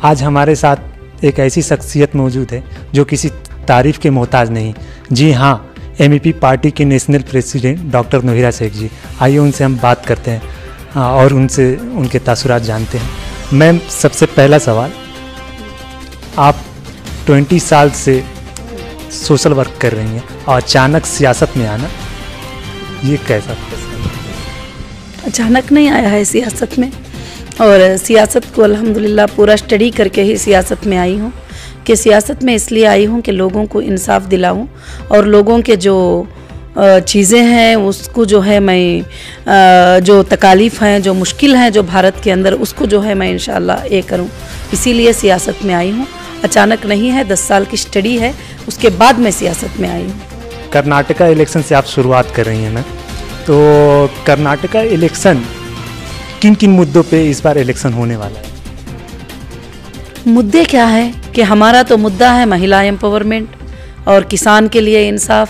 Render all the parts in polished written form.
आज हमारे साथ एक ऐसी शख्सियत मौजूद है जो किसी तारीफ़ के मोहताज नहीं। जी हाँ, एमईपी पार्टी के national president doctor Nohira Shaikh ji. आइए उनसे हम बात करते हैं और उनसे उनके तासुरात जानते हैं। मैम, सबसे पहला सवाल, आप 20 साल से सोशल वर्क कर रही हैं और अचानक सियासत में आना, ये कैसा? अचानक नहीं आया है सियासत में, और सियासत को अल्हम्दुलिल्लाह पूरा स्टडी करके ही सियासत में आई हूँ। कि सियासत में इसलिए आई हूँ कि लोगों को इंसाफ दिलाऊँ और लोगों के जो चीज़ें हैं उसको जो है मैं जो तकालीफ़ हैं, जो मुश्किल हैं जो भारत के अंदर, उसको जो है मैं इंशाअल्लाह ये करूँ। इसीलिए सियासत में आई हूँ। अचानक नहीं है, 10 साल की स्टडी है, उसके बाद मैं सियासत में आई हूँ। कर्नाटका इलेक्शन से आप शुरुआत कर रही हैं ना, तो कर्नाटका इलेक्शन किन किन मुद्दों पे इस बार इलेक्शन होने वाला है? मुद्दे क्या है कि हमारा तो मुद्दा है महिला एम्पावरमेंट और किसान के लिए इंसाफ,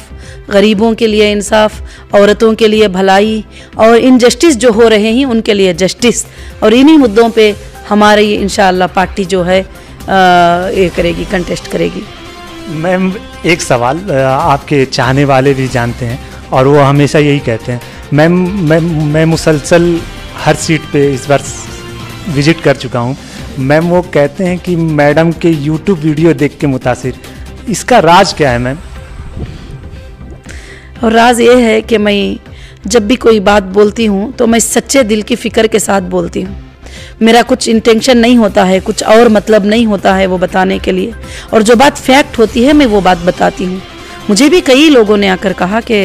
गरीबों के लिए इंसाफ, औरतों के लिए भलाई और इनजस्टिस जो हो रहे हैं उनके लिए जस्टिस। और इन्हीं मुद्दों पे हमारी इंशाअल्लाह पार्टी जो है ये करेगी, कंटेस्ट करेगी। मैम, एक सवाल आपके चाहने वाले भी जानते हैं और वो हमेशा यही कहते हैं। मैं मुसलसल हर सीट पे इस बार विजिट कर चुका हूँ। मैम, वो कहते हैं कि मैडम के यूट्यूब वीडियो देख के मुतासिर, इसका राज क्या है मैम? और राज ये है कि मैं जब भी कोई बात बोलती हूँ तो मैं सच्चे दिल की फ़िक्र के साथ बोलती हूँ। मेरा कुछ इंटेंशन नहीं होता है, कुछ और मतलब नहीं होता है वो बताने के लिए, और जो बात फैक्ट होती है मैं वो बात बताती हूँ। मुझे भी कई लोगों ने आकर कहा कि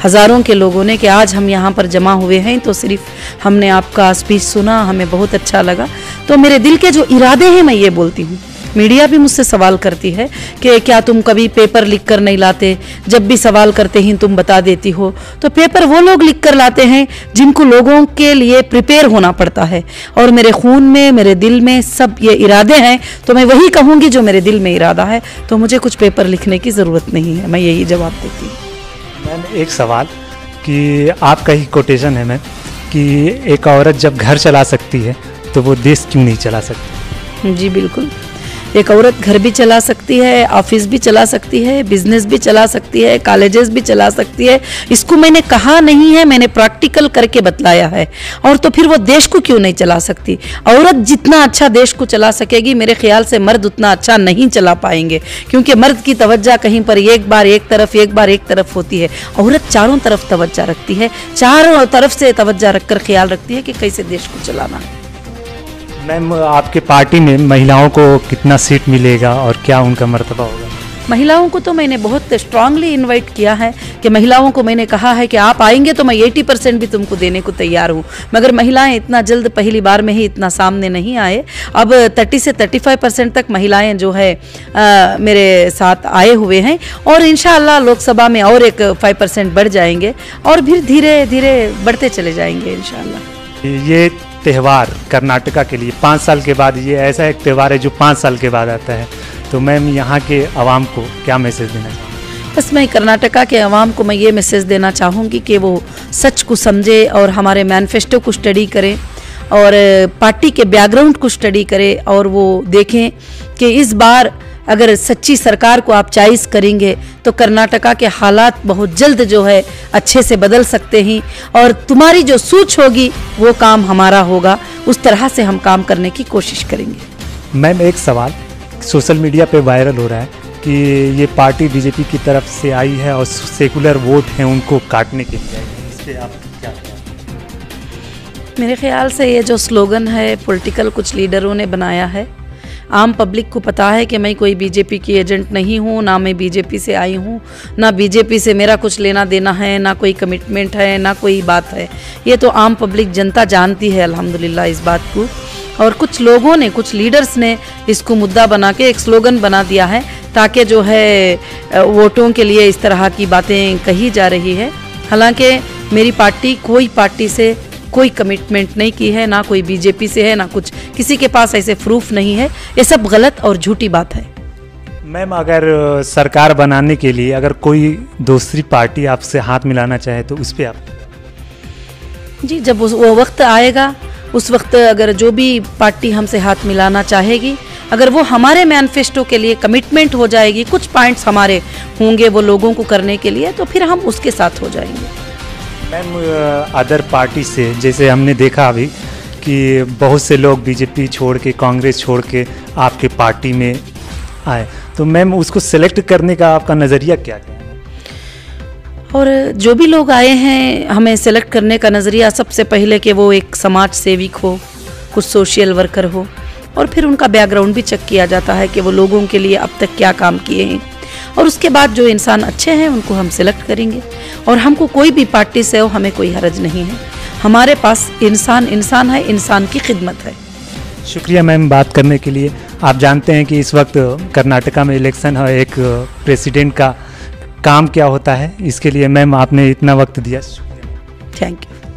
हज़ारों के लोगों ने कि आज हम यहाँ पर जमा हुए हैं तो सिर्फ हमने आपका स्पीच सुना, हमें बहुत अच्छा लगा। तो मेरे दिल के जो इरादे हैं मैं ये बोलती हूँ। मीडिया भी मुझसे सवाल करती है कि क्या तुम कभी पेपर लिख कर नहीं लाते, जब भी सवाल करते हैं तुम बता देती हो। तो पेपर वो लोग लिख कर लाते हैं जिनको लोगों के लिए प्रिपेयर होना पड़ता है, और मेरे खून में, मेरे दिल में सब ये इरादे हैं, तो मैं वही कहूँगी जो मेरे दिल में इरादा है। तो मुझे कुछ पेपर लिखने की ज़रूरत नहीं है, मैं यही जवाब देती हूँ। मैम, एक सवाल कि आपका ही कोटेशन है मैम कि एक औरत जब घर चला सकती है तो वो देश क्यों नहीं चला सकती? जी बिल्कुल, एक औरत घर भी चला सकती है, ऑफिस भी चला सकती है, बिजनेस भी चला सकती है, कॉलेजेस भी चला सकती है। इसको मैंने कहा नहीं है, मैंने प्रैक्टिकल करके बतलाया है। और तो फिर वो देश को क्यों नहीं चला सकती? औरत जितना अच्छा देश को चला सकेगी, मेरे ख्याल से मर्द उतना अच्छा नहीं चला पाएंगे, क्योंकि मर्द की तवज्जो कहीं पर एक बार एक तरफ, एक बार एक तरफ होती है। औरत चारों तरफ तवज्जो रखती है, चारों तरफ से तवज्जो रखकर ख्याल रखती है कि कैसे देश को चलाना है। मैम, आपके पार्टी में महिलाओं को कितना सीट मिलेगा और क्या उनका मर्तबा होगा? महिलाओं को तो मैंने बहुत स्ट्रांगली इनवाइट किया है कि महिलाओं को मैंने कहा है कि आप आएंगे तो मैं 80% भी तुमको देने को तैयार हूँ। मगर महिलाएं इतना जल्द पहली बार में ही इतना सामने नहीं आए। अब 30 से 35% तक महिलाएं जो है मेरे साथ आए हुए हैं, और इंशाअल्लाह लोकसभा में और एक 5% बढ़ जाएंगे और फिर धीरे धीरे बढ़ते चले जाएंगे इंशाअल्लाह। ये त्यौहार कर्नाटका के लिए 5 साल के बाद, ये ऐसा एक त्यौहार है जो 5 साल के बाद आता है, तो मैम यहाँ के आवाम को क्या मैसेज देना चाहूँगी? बस मैं कर्नाटका के आवाम को मैं ये मैसेज देना चाहूँगी कि वो सच को समझे और हमारे मैनिफेस्टो को स्टडी करें और पार्टी के बैकग्राउंड को स्टडी करें, और वो देखें कि इस बार अगर सच्ची सरकार को आप चॉइस करेंगे तो कर्नाटका के हालात बहुत जल्द जो है अच्छे से बदल सकते हैं, और तुम्हारी जो सोच होगी वो काम हमारा होगा। उस तरह से हम काम करने की कोशिश करेंगे। मैम, एक सवाल सोशल मीडिया पे वायरल हो रहा है कि ये पार्टी बीजेपी की तरफ से आई है और सेकुलर वोट हैं उनको काटने के लिए आई है, इस पर आप क्या कहें? मेरे ख्याल से ये जो स्लोगन है पॉलिटिकल कुछ लीडरों ने बनाया है। आम पब्लिक को पता है कि मैं कोई बीजेपी की एजेंट नहीं हूँ, ना मैं बीजेपी से आई हूँ, ना बीजेपी से मेरा कुछ लेना देना है, ना कोई कमिटमेंट है, ना कोई बात है। ये तो आम पब्लिक जनता जानती है अल्हम्दुलिल्लाह इस बात को। और कुछ लोगों ने, कुछ लीडर्स ने इसको मुद्दा बना के एक स्लोगन बना दिया है ताकि जो है वोटों के लिए इस तरह की बातें कही जा रही है। हालांकि मेरी पार्टी कोई पार्टी से कोई कमिटमेंट नहीं की है, ना कोई बीजेपी से है, ना कुछ, किसी के पास ऐसे प्रूफ नहीं है। ये सब गलत और झूठी बात है। मैम, अगर सरकार बनाने के लिए अगर कोई दूसरी पार्टी आपसे हाथ मिलाना चाहे तो उस पर आप? जी, जब वो वक्त आएगा उस वक्त अगर जो भी पार्टी हमसे हाथ मिलाना चाहेगी अगर वो हमारे मैनिफेस्टो के लिए कमिटमेंट हो जाएगी, कुछ पॉइंट्स हमारे होंगे वो लोगों को करने के लिए, तो फिर हम उसके साथ हो जाएंगे। मैम अदर पार्टी से जैसे हमने देखा अभी कि बहुत से लोग बीजेपी छोड़ के, कांग्रेस छोड़ के आपके पार्टी में आए, तो मैम उसको सेलेक्ट करने का आपका नज़रिया क्या है? और जो भी लोग आए हैं, हमें सेलेक्ट करने का नज़रिया सबसे पहले कि वो एक समाज सेविक हो, कुछ सोशल वर्कर हो, और फिर उनका बैकग्राउंड भी चेक किया जाता है कि वो लोगों के लिए अब तक क्या काम किए हैं, और उसके बाद जो इंसान अच्छे हैं उनको हम सेलेक्ट करेंगे। और हमको कोई भी पार्टी से हो, हमें कोई हर्ज नहीं है, हमारे पास इंसान इंसान है, इंसान की खिदमत है। शुक्रिया मैम बात करने के लिए। आप जानते हैं कि इस वक्त कर्नाटका में इलेक्शन है, एक प्रेसिडेंट का काम क्या होता है, इसके लिए मैम आपने इतना वक्त दिया, शुक्रिया। Thank you.